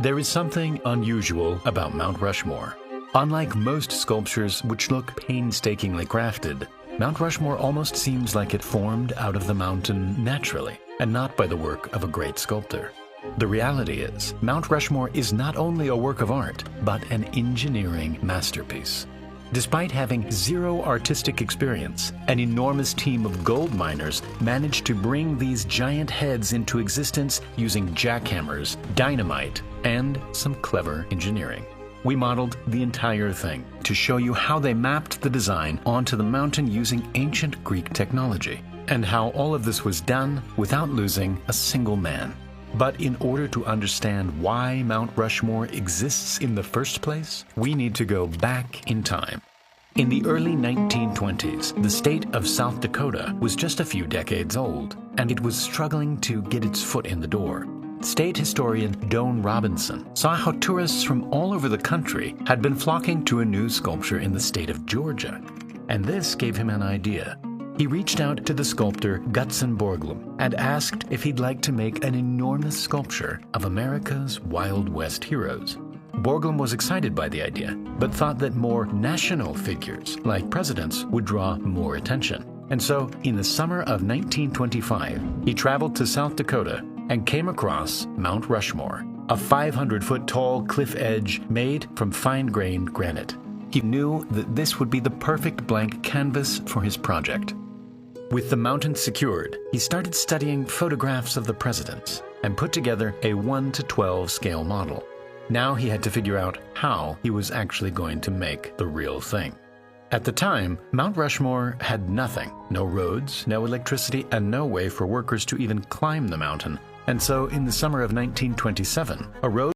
There is something unusual about Mount Rushmore. Unlike most sculptures which look painstakingly crafted, Mount Rushmore almost seems like it formed out of the mountain naturally, and not by the work of a great sculptor. The reality is, Mount Rushmore is not only a work of art, but an engineering masterpiece. Despite having zero artistic experience, an enormous team of gold miners managed to bring these giant heads into existence using jackhammers, dynamite, and some clever engineering. We modeled the entire thing to show you how they mapped the design onto the mountain using ancient Greek technology, and how all of this was done without losing a single man. But in order to understand why Mount Rushmore exists in the first place, we need to go back in time. In the early 1920s, the state of South Dakota was just a few decades old, and it was struggling to get its foot in the door. State historian Doane Robinson saw how tourists from all over the country had been flocking to a new sculpture in the state of Georgia, and this gave him an idea. He reached out to the sculptor Gutzon Borglum and asked if he'd like to make an enormous sculpture of America's Wild West heroes. Borglum was excited by the idea, but thought that more national figures, like presidents, would draw more attention. And so, in the summer of 1925, he traveled to South Dakota and came across Mount Rushmore, a 500-foot tall cliff edge made from fine-grained granite. He knew that this would be the perfect blank canvas for his project. With the mountain secured, he started studying photographs of the presidents and put together a 1:12 scale model. Now he had to figure out how he was actually going to make the real thing. At the time, Mount Rushmore had nothing, no roads, no electricity, and no way for workers to even climb the mountain. And so in the summer of 1927, a road